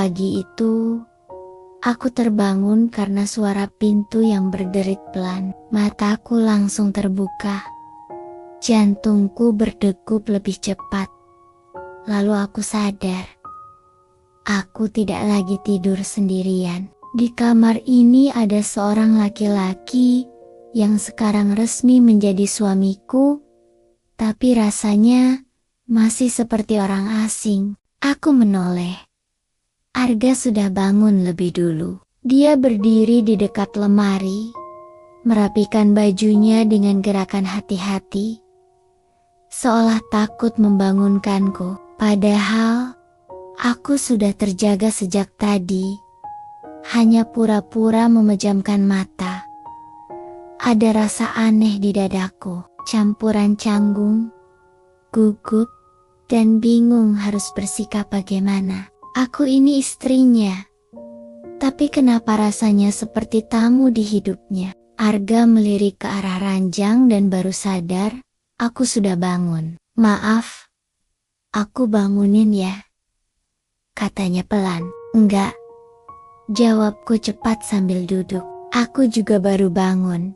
pagi itu, aku terbangun karena suara pintu yang berderit pelan. Mataku langsung terbuka. Jantungku berdegup lebih cepat. Lalu aku sadar, aku tidak lagi tidur sendirian. Di kamar ini ada seorang laki-laki yang sekarang resmi menjadi suamiku, tapi rasanya masih seperti orang asing. Aku menoleh. Arga sudah bangun lebih dulu. Dia berdiri di dekat lemari, merapikan bajunya dengan gerakan hati-hati, seolah takut membangunkanku. Padahal aku sudah terjaga sejak tadi, hanya pura-pura memejamkan mata. Ada rasa aneh di dadaku, campuran canggung, gugup, dan bingung harus bersikap bagaimana. Aku ini istrinya, tapi kenapa rasanya seperti tamu di hidupnya? Arga melirik ke arah ranjang dan baru sadar, aku sudah bangun. Maaf, aku bangunin ya, katanya pelan. Enggak, jawabku cepat sambil duduk. Aku juga baru bangun.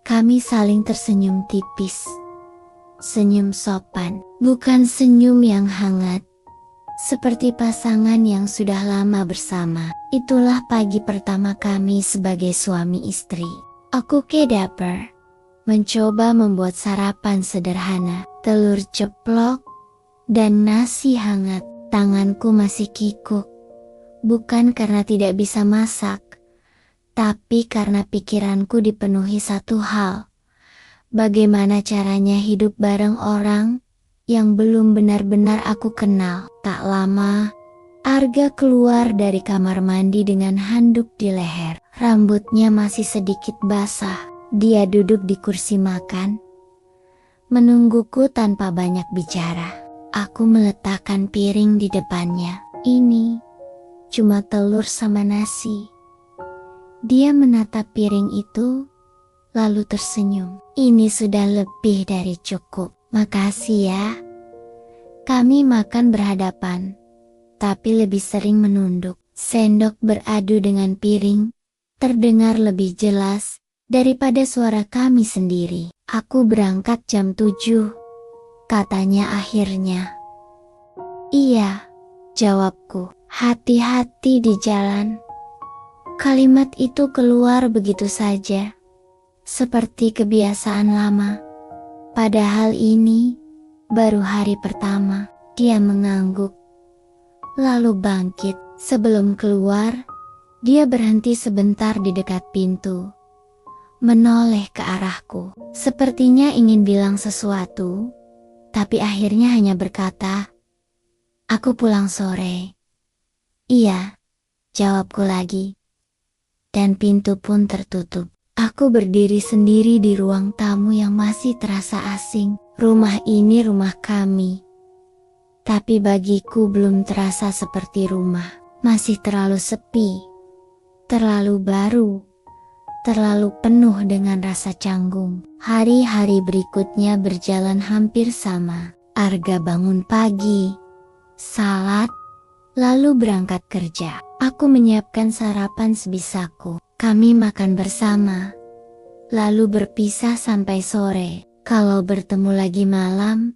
Kami saling tersenyum tipis. Senyum sopan, bukan senyum yang hangat, seperti pasangan yang sudah lama bersama. Itulah pagi pertama kami sebagai suami istri. Aku dapur, mencoba membuat sarapan sederhana, telur ceplok, dan nasi hangat. Tanganku masih kikuk, bukan karena tidak bisa masak, tapi karena pikiranku dipenuhi satu hal. Bagaimana caranya hidup bareng orang yang belum benar-benar aku kenal. Tak lama, Arga keluar dari kamar mandi dengan handuk di leher. Rambutnya masih sedikit basah. Dia duduk di kursi makan, menungguku tanpa banyak bicara. Aku meletakkan piring di depannya. Ini cuma telur sama nasi. Dia menatap piring itu, lalu tersenyum. Ini sudah lebih dari cukup. Makasih ya. Kami makan berhadapan, tapi lebih sering menunduk. Sendok beradu dengan piring, terdengar lebih jelas daripada suara kami sendiri. Aku berangkat jam 7, katanya akhirnya. Iya, jawabku. Hati-hati di jalan. Kalimat itu keluar begitu saja, seperti kebiasaan lama. Padahal ini baru hari pertama. Dia mengangguk, lalu bangkit. Sebelum keluar, dia berhenti sebentar di dekat pintu, menoleh ke arahku. Sepertinya ingin bilang sesuatu, tapi akhirnya hanya berkata, "Aku pulang sore." "Iya," jawabku lagi. Dan pintu pun tertutup. Aku berdiri sendiri di ruang tamu yang masih terasa asing. Rumah ini rumah kami, tapi bagiku belum terasa seperti rumah. Masih terlalu sepi, terlalu baru, terlalu penuh dengan rasa canggung. Hari-hari berikutnya berjalan hampir sama. Arga bangun pagi, salat, lalu berangkat kerja. Aku menyiapkan sarapan sebisaku. Kami makan bersama, lalu berpisah sampai sore. Kalau bertemu lagi malam,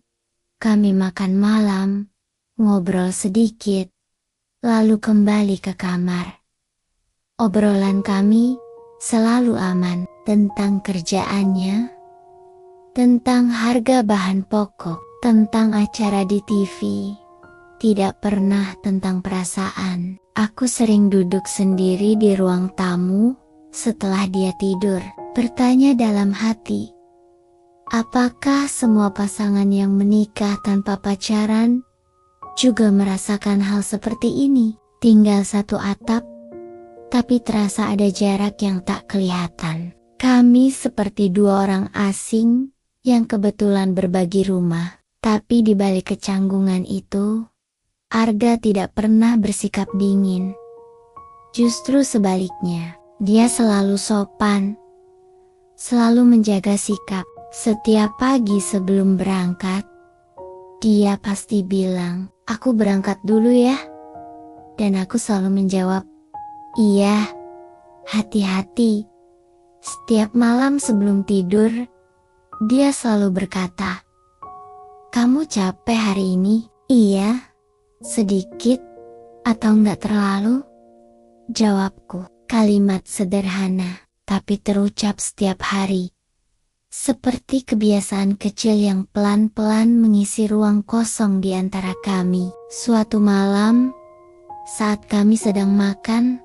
kami makan malam, ngobrol sedikit, lalu kembali ke kamar. Obrolan kami selalu aman tentang kerjaannya, tentang harga bahan pokok, tentang acara di TV. Tidak pernah tentang perasaan. Aku sering duduk sendiri di ruang tamu setelah dia tidur, bertanya dalam hati, apakah semua pasangan yang menikah tanpa pacaran juga merasakan hal seperti ini? Tinggal satu atap, tapi terasa ada jarak yang tak kelihatan. Kami seperti dua orang asing yang kebetulan berbagi rumah, tapi di balik kecanggungan itu, Arga tidak pernah bersikap dingin. Justru sebaliknya, dia selalu sopan, selalu menjaga sikap. Setiap pagi sebelum berangkat, dia pasti bilang, "Aku berangkat dulu ya." dan aku selalu menjawab, "Iya, hati-hati." Setiap malam sebelum tidur, dia selalu berkata, "Kamu capek hari ini?" "Iya, sedikit, atau enggak terlalu?" Jawabku. Kalimat sederhana, tapi terucap setiap hari. Seperti kebiasaan kecil yang pelan-pelan mengisi ruang kosong di antara kami. Suatu malam, saat kami sedang makan,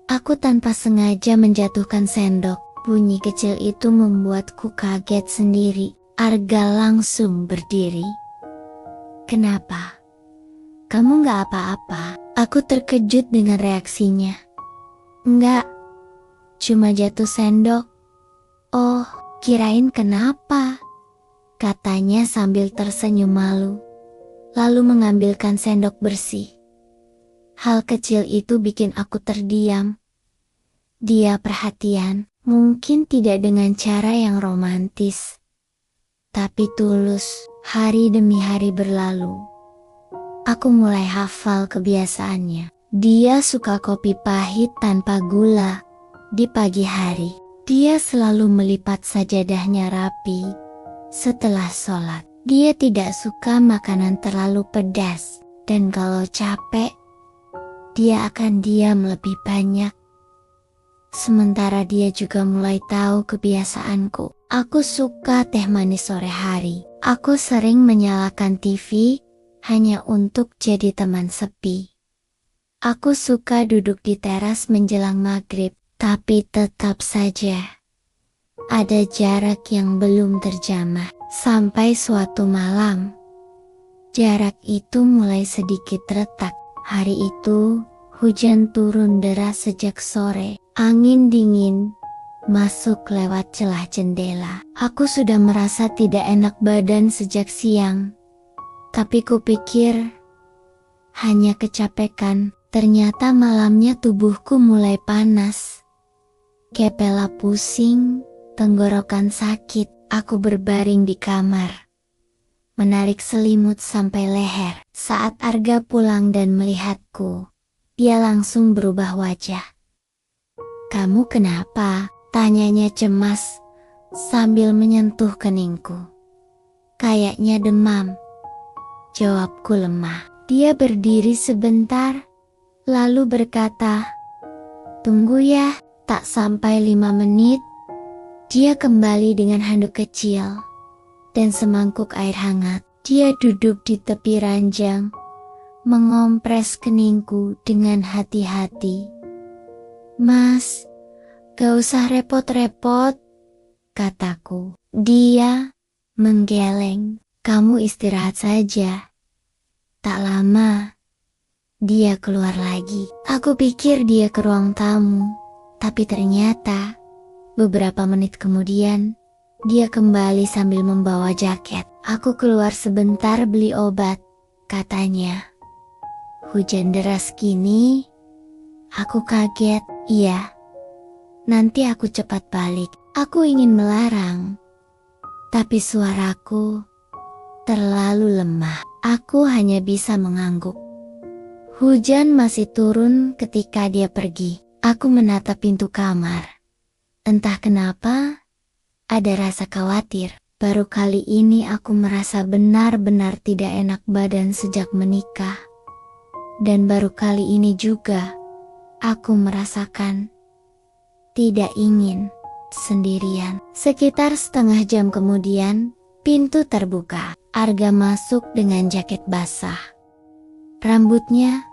aku tanpa sengaja menjatuhkan sendok. Bunyi kecil itu membuatku kaget sendiri. Arga langsung berdiri. "Kenapa? Kamu nggak apa-apa?" Aku terkejut dengan reaksinya. "Enggak, cuma jatuh sendok." "Oh, kirain kenapa?" katanya sambil tersenyum malu. Lalu mengambilkan sendok bersih. Hal kecil itu bikin aku terdiam. Dia perhatian, mungkin tidak dengan cara yang romantis, tapi tulus. Hari demi hari berlalu. Aku mulai hafal kebiasaannya. Dia suka kopi pahit tanpa gula. Di pagi hari, dia selalu melipat sajadahnya rapi. Setelah sholat, dia tidak suka makanan terlalu pedas. Dan kalau capek, dia akan diam lebih banyak. Sementara dia juga mulai tahu kebiasaanku. Aku suka teh manis sore hari. Aku sering menyalakan TV hanya untuk jadi teman sepi. Aku suka duduk di teras menjelang maghrib, tapi tetap saja ada jarak yang belum terjamah. Sampai suatu malam, jarak itu mulai sedikit retak. Hari itu, hujan turun deras sejak sore. Angin dingin masuk lewat celah jendela. Aku sudah merasa tidak enak badan sejak siang. Tapi kupikir hanya kecapekan. Ternyata malamnya tubuhku mulai panas. Kepala pusing, tenggorokan sakit. Aku berbaring di kamar, menarik selimut sampai leher. Saat Arga pulang dan melihatku, dia langsung berubah wajah. "Kamu kenapa?" tanyanya cemas sambil menyentuh keningku. "Kayaknya demam," jawabku lemah. Dia berdiri sebentar, lalu berkata, "Tunggu ya." Tak sampai 5 menit, dia kembali dengan handuk kecil dan semangkuk air hangat. Dia duduk di tepi ranjang, mengompres keningku dengan hati-hati. "Mas, gak usah repot-repot," kataku. Dia menggeleng. "Kamu istirahat saja." Tak lama, dia keluar lagi. Aku pikir dia ke ruang tamu, tapi ternyata beberapa menit kemudian, dia kembali sambil membawa jaket. "Aku keluar sebentar beli obat," katanya. "Hujan deras gini?" Aku kaget. "Iya. Nanti aku cepat balik." Aku ingin melarang, tapi suaraku terlalu lemah. Aku hanya bisa mengangguk. Hujan masih turun ketika dia pergi. Aku menatap pintu kamar. Entah kenapa, ada rasa khawatir. Baru kali ini aku merasa benar-benar tidak enak badan sejak menikah. Dan baru kali ini juga, aku merasakan tidak ingin sendirian. Sekitar setengah jam kemudian, pintu terbuka. Arga masuk dengan jaket basah. Rambutnya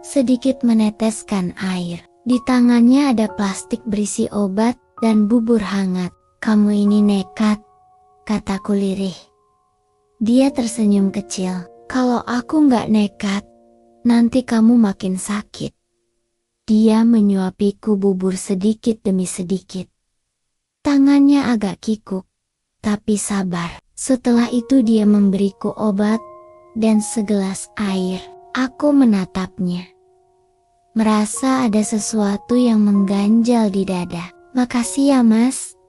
sedikit meneteskan air. Di tangannya ada plastik berisi obat dan bubur hangat. "Kamu ini nekat," kataku lirih. Dia tersenyum kecil. "Kalau aku nggak nekat, nanti kamu makin sakit." Dia menyuapiku bubur sedikit demi sedikit. Tangannya agak kikuk, tapi sabar. Setelah itu dia memberiku obat dan segelas air. Aku menatapnya, merasa ada sesuatu yang mengganjal di dada. "Makasih ya, Mas."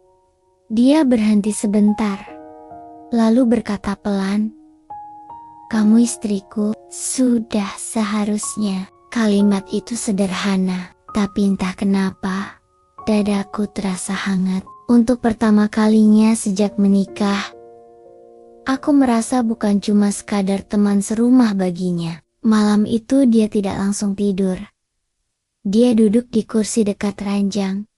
Dia berhenti sebentar, lalu berkata pelan, "Kamu istriku, sudah seharusnya Kalimat itu sederhana, tapi entah kenapa, dadaku terasa hangat. Untuk pertama kalinya sejak menikah, aku merasa bukan cuma sekadar teman serumah baginya. Malam itu dia tidak langsung tidur. Dia duduk di kursi dekat ranjang,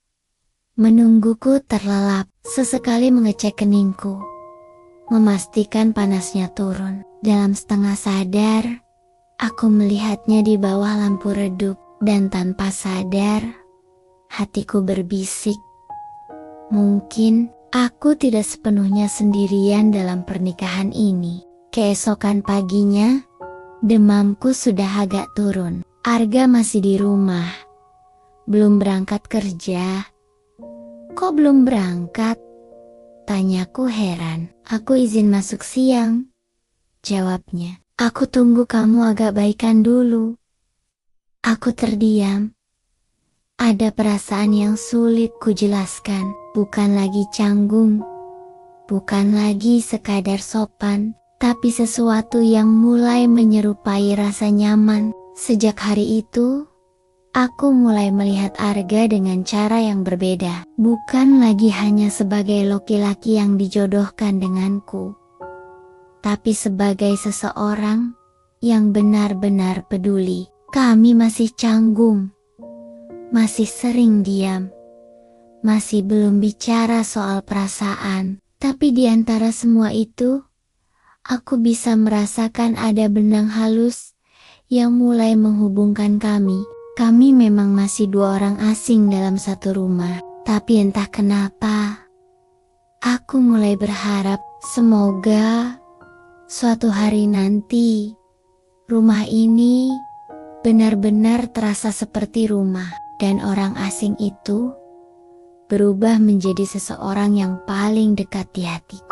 menungguku terlelap, sesekali mengecek keningku, memastikan panasnya turun. Dalam setengah sadar, aku melihatnya di bawah lampu redup, dan tanpa sadar, hatiku berbisik. Mungkin aku tidak sepenuhnya sendirian dalam pernikahan ini. Keesokan paginya, demamku sudah agak turun. Arga masih di rumah, belum berangkat kerja. Kok belum berangkat? Tanyaku heran. Aku izin masuk siang, jawabnya. Aku tunggu kamu agak baikan dulu. Aku terdiam. Ada perasaan yang sulit kujelaskan. Bukan lagi canggung, bukan lagi sekadar sopan, tapi sesuatu yang mulai menyerupai rasa nyaman. Sejak hari itu, aku mulai melihat Arga dengan cara yang berbeda. Bukan lagi hanya sebagai laki-laki yang dijodohkan denganku, tapi sebagai seseorang yang benar-benar peduli. Kami masih canggung, masih sering diam, masih belum bicara soal perasaan. Tapi di antara semua itu, aku bisa merasakan ada benang halus yang mulai menghubungkan kami. Kami memang masih dua orang asing dalam satu rumah, tapi entah kenapa, aku mulai berharap semoga suatu hari nanti, rumah ini benar-benar terasa seperti rumah, dan orang asing itu berubah menjadi seseorang yang paling dekat di hatiku.